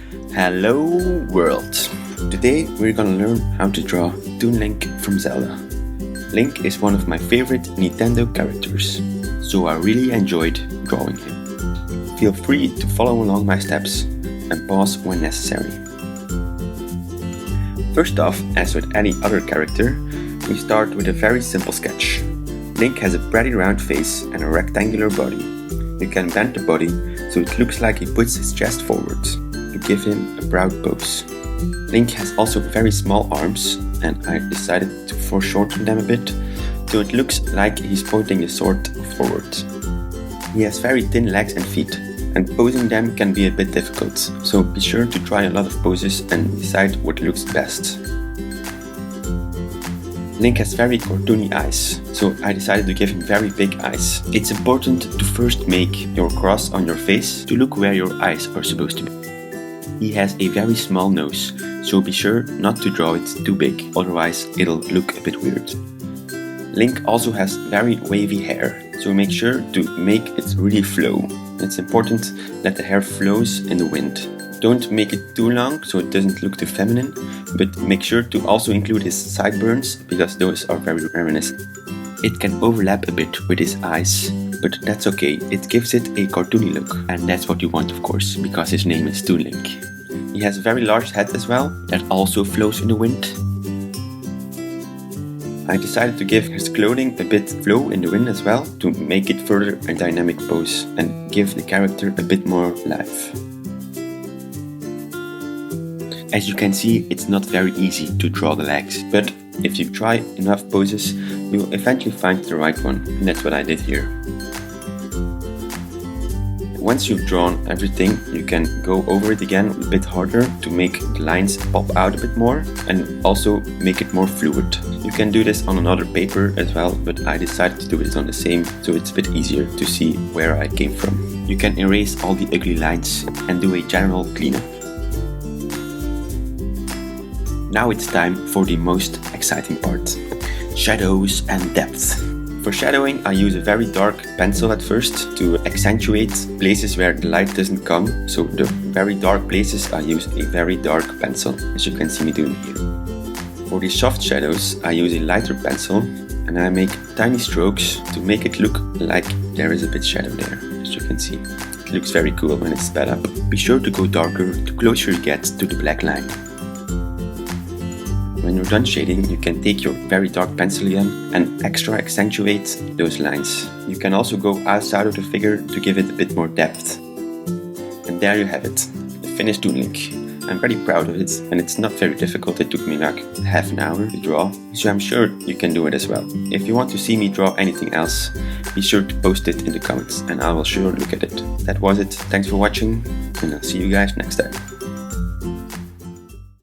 Hello world! Today we're gonna learn how to draw Toon Link from Zelda. Link is one of my favorite Nintendo characters, so I really enjoyed drawing him. Feel free to follow along my steps and pause when necessary. First off, as with any other character, we start with a very simple sketch. Link has a pretty round face and a rectangular body. You can bend the body so it looks like he puts his chest forward to give him a proud pose. Link has also very small arms, and I decided to foreshorten them a bit so it looks like he's pointing the sword forward. He has very thin legs and feet, and posing them can be a bit difficult, so be sure to try a lot of poses and decide what looks best. Link has very cartoony eyes, so I decided to give him very big eyes. It's important to first make your cross on your face to look where your eyes are supposed to be. He has a very small nose, so be sure not to draw it too big, otherwise it'll look a bit weird. Link also has very wavy hair, so make sure to make it really flow. It's important that the hair flows in the wind. Don't make it too long so it doesn't look too feminine, but make sure to also include his sideburns because those are very reminiscent. It can overlap a bit with his eyes, but that's okay, it gives it a cartoony look, and that's what you want of course, because his name is Toon Link. He has a very large head as well, that also flows in the wind. I decided to give his clothing a bit flow in the wind as well, to make it further a dynamic pose and give the character a bit more life. As you can see, it's not very easy to draw the legs, but if you try enough poses, you will eventually find the right one, and that's what I did here. Once you've drawn everything, you can go over it again a bit harder to make the lines pop out a bit more and also make it more fluid. You can do this on another paper as well, but I decided to do it on the same so it's a bit easier to see where I came from. You can erase all the ugly lines and do a general cleanup. Now it's time for the most exciting part, shadows and depth. For shadowing, I use a very dark pencil at first to accentuate places where the light doesn't come, so the very dark places I use a very dark pencil, as you can see me doing here. For the soft shadows, I use a lighter pencil and I make tiny strokes to make it look like there is a bit shadow there, as you can see. It looks very cool when it's sped up. Be sure to go darker the closer you get to the black line. When you're done shading, you can take your very dark pencil again and extra accentuate those lines. You can also go outside of the figure to give it a bit more depth. And there you have it, the finished Toon Link. I'm very proud of it, and it's not very difficult. It took me like half an hour to draw, so I'm sure you can do it as well. If you want to see me draw anything else, be sure to post it in the comments and I will sure look at it. That was it, thanks for watching, and I'll see you guys next time.